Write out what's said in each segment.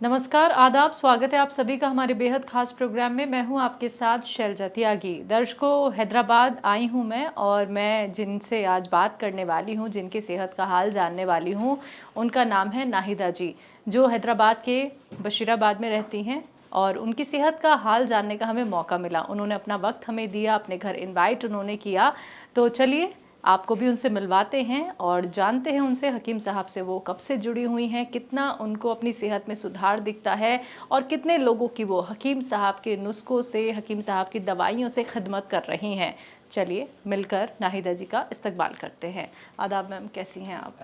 नमस्कार, आदाब, स्वागत है आप सभी का हमारे बेहद खास प्रोग्राम में। मैं हूं आपके साथ शैलजा त्यागी। दर्शकों, हैदराबाद आई हूं मैं और मैं जिनसे आज बात करने वाली हूं, जिनकी सेहत का हाल जानने वाली हूं, उनका नाम है नाहिदा जी, जो हैदराबाद के बशीराबाद में रहती हैं। और उनकी सेहत का हाल जानने का हमें मौका मिला, उन्होंने अपना वक्त हमें दिया, अपने घर इनवाइट उन्होंने किया। तो चलिए आपको भी उनसे मिलवाते हैं और जानते हैं उनसे, हकीम साहब से वो कब से जुड़ी हुई हैं, कितना उनको अपनी सेहत में सुधार दिखता है और कितने लोगों की वो हकीम साहब के नुस्खों से, हकीम साहब की दवाइयों से खिदमत कर रही हैं। चलिए मिलकर नाहिदा जी का इस्तकबाल करते हैं। आदाब मैम, कैसी हैं आप?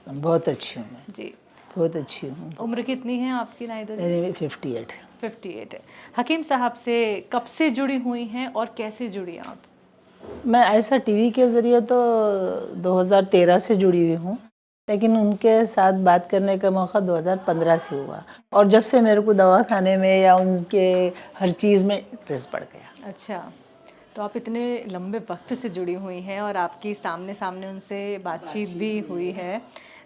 बहुत अच्छी हूँ मैं। जी, बहुत अच्छी हूँ। उम्र कितनी है आपकी नाहिदा जी? मेरी 58 है। 58 है। हकीम साहब से कब से जुड़ी हुई हैं और कैसे जुड़ी आप? मैं ऐसा टीवी के ज़रिए तो 2013 से जुड़ी हुई हूँ, लेकिन उनके साथ बात करने का मौका 2015 से हुआ और जब से मेरे को दवाखाने में या उनके हर चीज़ में इंटरेस्ट बढ़ गया। अच्छा, तो आप इतने लंबे वक्त से जुड़ी हुई हैं और आपकी सामने सामने उनसे बातचीत भी हुई है,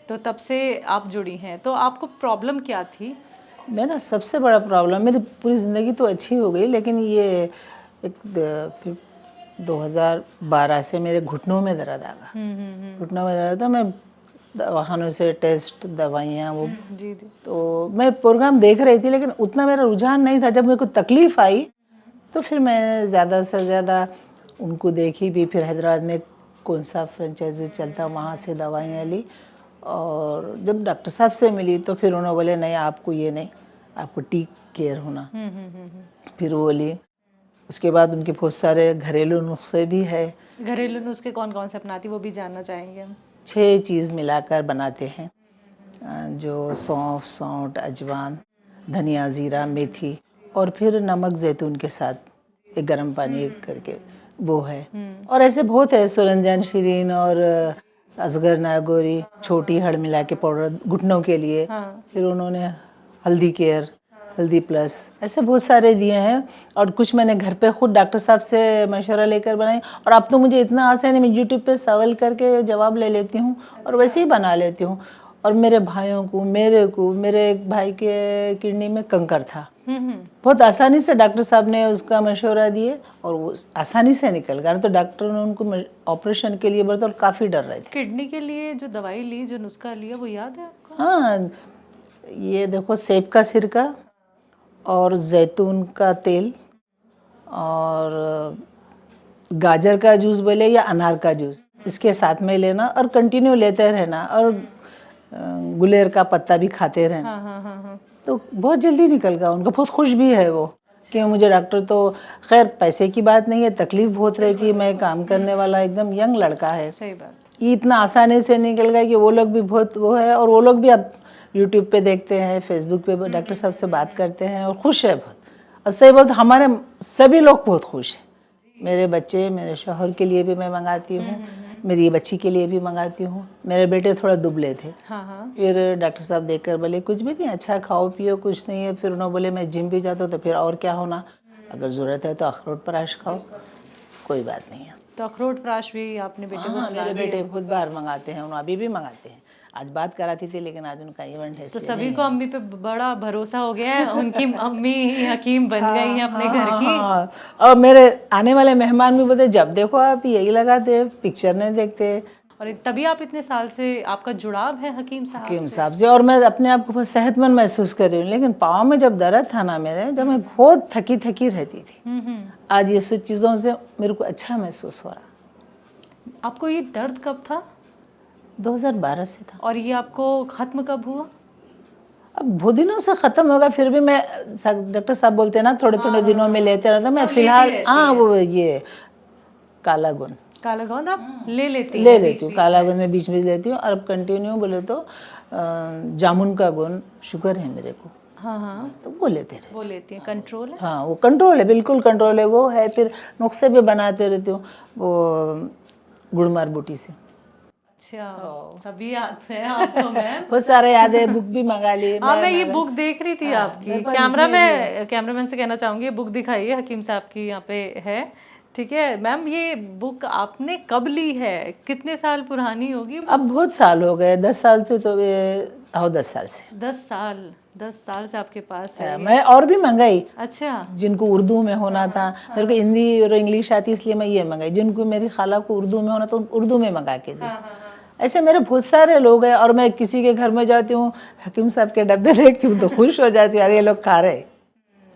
तो तब से आप जुड़ी हैं। तो आपको प्रॉब्लम क्या थी? मेरा सबसे बड़ा प्रॉब्लम, मेरी पूरी ज़िंदगी तो अच्छी हो गई, लेकिन ये एक 2012 से मेरे घुटनों में दर्द आ गया। घुटनों में दर्द, तो मैं दवाखानों से टेस्ट, दवाइयाँ वो, जी जी। तो मैं प्रोग्राम देख रही थी, लेकिन उतना मेरा रुझान नहीं था। जब मेरे को तकलीफ़ आई तो फिर मैं ज़्यादा से ज़्यादा उनको देखी भी। फिर हैदराबाद में कौन सा फ्रेंचाइजी चलता, वहाँ से दवाइयाँ ली और जब डॉक्टर साहब से मिली तो फिर उन्होंने बोले नहीं, आपको ये नहीं, आपको टी केयर होना। फिर वो ली। उसके बाद उनके बहुत सारे घरेलू नुस्खे भी है। घरेलू नुस्खे कौन कौन से अपनाती, वो भी जानना चाहेंगे हम। 6 चीज़ मिलाकर बनाते हैं, जो सौंफ, सौंठ, अजवान, धनिया, ज़ीरा, मेथी और फिर नमक ज़ैतून के साथ एक गर्म पानी करके वो है। और ऐसे बहुत है, सुरंजन, शिरीन और असगर नागौरी, छोटी हड़ मिला के पाउडर घुटनों के लिए। फिर उन्होंने हल्दी केयर, हल्दी प्लस, ऐसे बहुत सारे दिए हैं। और कुछ मैंने घर पे खुद डॉक्टर साहब से मशवरा लेकर बनाई। और अब तो मुझे इतना आसान है, मैं यूट्यूब पे सवाल करके जवाब ले लेती हूँ और वैसे ही बना लेती हूँ। और मेरे भाइयों को, मेरे एक भाई के किडनी में कंकर था, बहुत आसानी से डॉक्टर साहब ने उसका मशवरा दिए और वो आसानी से निकल गया। तो डॉक्टर ने उनको ऑपरेशन के लिए बोला और काफ़ी डर रहे थे। किडनी के लिए जो दवाई ली, जो नुस्खा लिया, वो याद है आपको? हाँ, ये देखो, सेब का सिरका और जैतून का तेल और गाजर का जूस बोले या अनार का जूस, इसके साथ में लेना और कंटिन्यू लेते रहना। और गुलेर का पत्ता भी खाते रहना। हाँ। तो बहुत जल्दी निकल गया उनको। बहुत खुश भी है वो कि मुझे डॉक्टर, तो खैर पैसे की बात नहीं है, तकलीफ बहुत रहती है, मैं काम करने वाला एकदम यंग लड़का है। सही बात। ये इतना आसानी से निकल गया कि वो लोग भी बहुत वो है। और वो लोग भी अब यूट्यूब पे देखते हैं, फेसबुक पे डॉक्टर साहब से बात करते हैं और खुश है बहुत। और सही बहुत, हमारे सभी लोग बहुत खुश हैं। मेरे बच्चे, मेरे शौहर के लिए भी मैं मंगाती हूँ, मेरी बच्ची के लिए भी मंगाती हूँ। मेरे बेटे थोड़ा दुबले थे, फिर डॉक्टर साहब देखकर बोले कुछ भी नहीं, अच्छा खाओ पियो, कुछ नहीं है। फिर उन्होंने बोले मैं जिम भी जाता हूँ, तो फिर और क्या होना, अगर ज़रूरत है तो अखरोट प्राश खाओ, कोई बात नहीं है। तो अखरोट प्राश भी आपने बेटे को मंगा मेरे दिया? बेटे बहुत बार मंगाते हैं, उन्होंने अभी भी मंगाते हैं। आज बात कराती थी, लेकिन आज उनका इवेंट है। तो सभी को अम्मी पे बड़ा भरोसा हो गया है, उनकी अम्मी हकीम बन गई हैं अपने घर की। और मेरे आने वाले मेहमान भी बोलते, जब देखो आप यही लगाते, पिक्चर नहीं देखते। और तभी आप इतने साल से आपका जुड़ाव है हकीम साहब से। और मैं अपने आप को बहुत सेहतमंद महसूस कर रही हूँ। लेकिन पाँव में जब दर्द था ना मेरे, जब मैं बहुत थकी थकी रहती थी, आज ये सब चीज़ों से मेरे को अच्छा महसूस हो रहा। आपको ये दर्द कब था? 2012 से था। और ये आपको खत्म कब हुआ? अब बहुत दिनों से ख़त्म होगा, फिर भी मैं, डॉक्टर साहब बोलते हैं ना थोड़े थोड़े दिनों में लेते रहता। मैं फिलहाल वो ये काला गोंद आप ले लेती हूँ, काला गोंद में बीच में लेती हूँ। और अब कंटिन्यू बोले तो जामुन का गोंद, शुगर है मेरे को, तो वो लेते रहे। वो लेती हैं, कंट्रोल है? हाँ, वो कंट्रोल है, बिल्कुल कंट्रोल है, वो है। फिर नुस्खे भी बनाते रहती हूँ, वो गुड़मार बूटी से। अच्छा, सभी याद है आपको? मैं बहुत सारे याद है, बुक भी मंगा ली। मैं ये बुक देख रही थी आपकी। कैमरामैन से कहना चाहूंगी, ये बुक दिखाइए, हकीम साहब की यहाँ पे है। ठीक है मैम, ये बुक आपने कब ली है? कितने साल पुरानी होगी? अब बहुत साल हो गए, 10 साल से तो और 10 साल से 10 साल से आपके पास है। मैं और भी मंगाई, अच्छा। जिनको उर्दू में होना था, मेरे को हिंदी और इंग्लिश आती इसलिए मैं ये मंगाई, जिनको मेरी खाला को उर्दू में होना तो उर्दू में मंगा के दी। ऐसे मेरे बहुत सारे लोग हैं, और मैं किसी के घर में जाती हूँ, हकीम साहब के डब्बे देखती हूँ तो खुश हो जाती हूँ, अरे ये लोग खा रहे,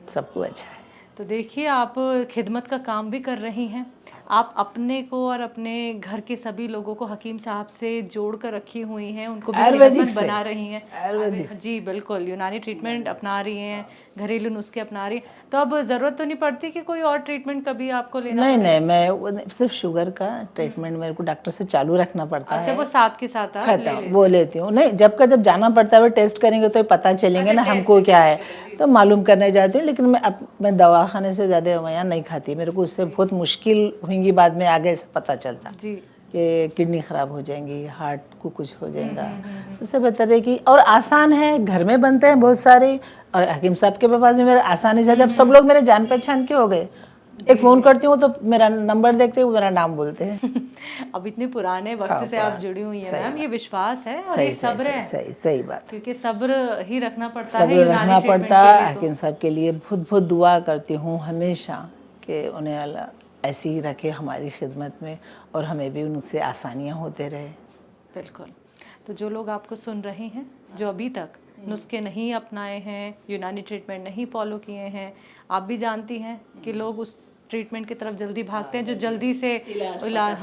सबको अच्छा है। तो देखिए, आप खिदमत का काम भी कर रही हैं। आप अपने को और अपने घर के सभी लोगों को हकीम साहब से जोड़ कर रखी हुई हैं, उनको भी आयुर्वेदिक सेहतमंद से, बना रही हैं। आयुर्वेदिक जी बिल्कुल, यूनानी ट्रीटमेंट अपना रही हैं, घरेलू नुस्खे अपना रही हैं। तो अब ज़रूरत तो नहीं पड़ती कि कोई और ट्रीटमेंट कभी आपको लेना नहीं पड़े? नहीं, मैं सिर्फ शुगर का ट्रीटमेंट मेरे को डॉक्टर से चालू रखना पड़ता अच्छा, है। वो साथ के साथ आप ले खत्म, लेते वो लेती हूँ। नहीं, जब जाना पड़ता है वो टेस्ट करेंगे तो पता चलेंगे ना हमको क्या है, तो मालूम करने जाती हूँ। लेकिन मैं दवा खाने से ज़्यादा दवाइयाँ नहीं खाती, मेरे को उससे बहुत मुश्किल होंगी, बाद में आगे से पता चलता जी। कि किडनी ख़राब हो जाएंगी, हार्ट को कुछ हो जाएगा। उससे बेहतर है कि, और आसान है, घर में बनते हैं बहुत सारे, और हकीम साहब के पास भी मेरे आसानी से, अब सब लोग मेरे जान पहचान के हो गए। एक फ़ोन करती हूँ तो मेरा नंबर देखते हुए मेरा नाम बोलते हैं। अब इतने पुराने वक्त हाँ, से आप जुड़ी हुई हैं सही मैम, बात। ये विश्वास है और सही ये सही सब्र है, सही सही बात, क्योंकि सब्र ही रखना पड़ता है सब्र यूनानी रखना ट्रीटमेंट पड़ता के है। लिए तो। हकीम साहब के लिए बहुत बहुत दुआ करती हूँ हमेशा कि उन्हें अल्लाह ऐसे ही रखे हमारी खिदमत में, और हमें भी उनसे आसानियाँ होते रहे। बिल्कुल। तो जो लोग आपको सुन रहे हैं, जो अभी तक नुस्खे नहीं अपनाए हैं, यूनानी ट्रीटमेंट नहीं फॉलो किए हैं, आप भी जानती हैं कि लोग उस ट्रीटमेंट की तरफ जल्दी भागते हैं जो जल्दी से इलाज,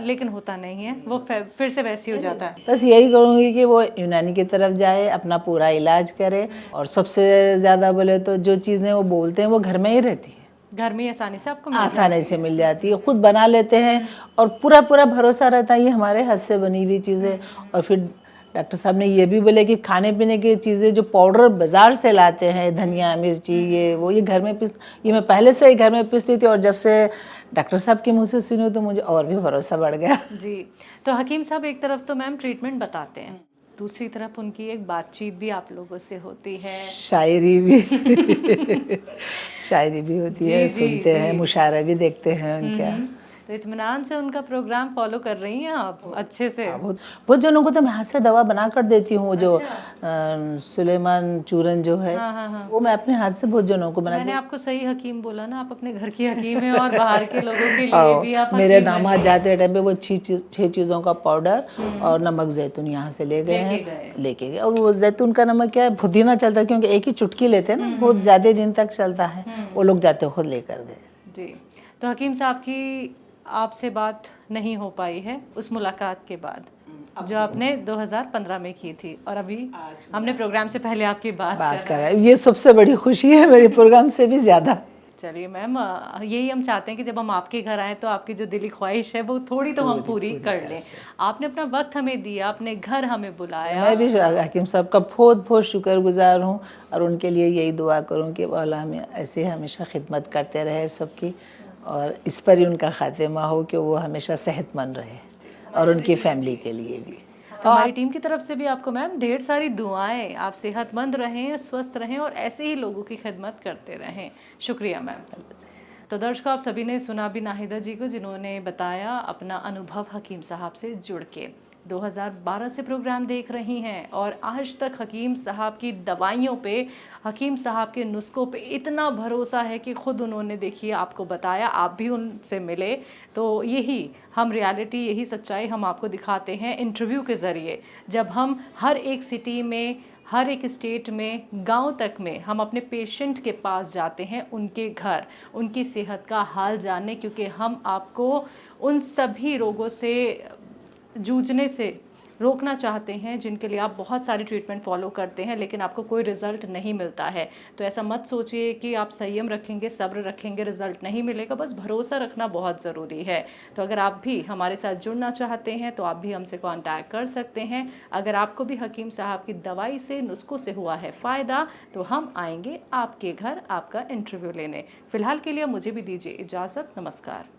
लेकिन होता नहीं है, वो फिर से वैसे ही हो जाता है। बस यही करूँगी कि वो यूनानी की तरफ जाए, अपना पूरा इलाज करे, और सबसे ज़्यादा बोले तो जो चीज़ें वो बोलते हैं वो घर में ही रहती है, घर में ही आसानी से आपको मिल आसानी से मिल जाती है, खुद बना लेते हैं, और पूरा पूरा भरोसा रहता है ये हमारे हाथ से बनी हुई चीज़ें। और फिर डॉक्टर साहब ने ये भी बोले कि खाने पीने की चीज़ें जो पाउडर बाज़ार से लाते हैं, धनिया मिर्ची ये घर में ये मैं पहले से ही घर में पीसती थी, और जब से डॉक्टर साहब के मुँह से सुनी तो मुझे और भी भरोसा बढ़ गया। जी। तो हकीम साहब एक तरफ तो मैम ट्रीटमेंट बताते हैं, दूसरी तरफ उनकी एक बातचीत भी आप लोगों से होती है, शायरी भी शायरी भी होती है, जी, सुनते जी। हैं, मुशायरे भी देखते हैं उनके। तो इत्मीनान से उनका प्रोग्राम फॉलो कर रही हैं आप अच्छे से। बहुत बहुत जनों को तो मैं हाथ से दवा बना कर देती हूँ, जो सुलेमान चूरन जो है, वो मैं अपने हाथ से बहुत जनों को बना। मैंने आपको सही हकीम बोला ना, आप अपने घर की हकीम हैं और बाहर के लोगों के लिए भी आप मेरे हकीम दामाद जाते टाइम पे वो 6 चीज़ों का पाउडर और नमक जैतून यहाँ से ले गए हैं, लेके गए। और वो जैतून का नमक क्या है, पुदीना चलता है, क्योंकि एक ही चुटकी लेते हैं ना, बहुत ज़्यादा दिन तक चलता है, वो लोग जाते खुद लेकर गए। जी। तो हकीम साहब की आपसे बात नहीं हो पाई है उस मुलाकात के बाद जो आपने 2015 में की थी, और अभी हमने प्रोग्राम से पहले आपकी बात कर रहे हैं। ये सबसे बड़ी खुशी है मेरे प्रोग्राम से भी ज़्यादा। चलिए मैम, यही हम चाहते हैं कि जब हम आपके घर आएँ तो आपकी जो दिली ख्वाहिश है वो थोड़ी तो हम पूरी कर लें। आपने अपना वक्त हमें दिया, अपने घर हमें बुलाया। मैं भी हकीम साहब का बहुत बहुत शुक्रगुजार हूँ, और उनके लिए यही दुआ करूँ कि अल्लाह हमें ऐसे हमेशा खिदमत करते रहे सबकी, और इस पर ही उनका खातिमा हो कि वो हमेशा सेहतमंद रहे, और उनकी फैमिली के लिए भी। तो हमारी टीम की तरफ से भी आपको मैम ढेर सारी दुआएं, आप सेहतमंद रहें, स्वस्थ रहें, और ऐसे ही लोगों की खिदमत करते रहें। शुक्रिया मैम। तो दर्शकों, आप सभी ने सुना भी नाहिदा जी को, जिन्होंने बताया अपना अनुभव हकीम साहब से जुड़ के। 2012 से प्रोग्राम देख रही हैं, और आज तक हकीम साहब की दवाइयों पे, हकीम साहब के नुस्खों पे इतना भरोसा है कि ख़ुद उन्होंने, देखिए, आपको बताया, आप भी उनसे मिले। तो यही हम रियलिटी, यही सच्चाई हम आपको दिखाते हैं इंटरव्यू के ज़रिए, जब हम हर एक सिटी में, हर एक स्टेट में, गांव तक में हम अपने पेशेंट के पास जाते हैं, उनके घर, उनकी सेहत का हाल जानने, क्योंकि हम आपको उन सभी रोगों से जूझने से रोकना चाहते हैं जिनके लिए आप बहुत सारी ट्रीटमेंट फॉलो करते हैं, लेकिन आपको कोई रिज़ल्ट नहीं मिलता है। तो ऐसा मत सोचिए कि आप संयम रखेंगे, सब्र रखेंगे, रिज़ल्ट नहीं मिलेगा। बस भरोसा रखना बहुत ज़रूरी है। तो अगर आप भी हमारे साथ जुड़ना चाहते हैं तो आप भी हमसे कांटेक्ट कर सकते हैं। अगर आपको भी हकीम साहब की दवाई से, नुस्खों से हुआ है फ़ायदा, तो हम आएंगे आपके घर आपका इंटरव्यू लेने। फ़िलहाल के लिए मुझे भी दीजिए इजाज़त। नमस्कार।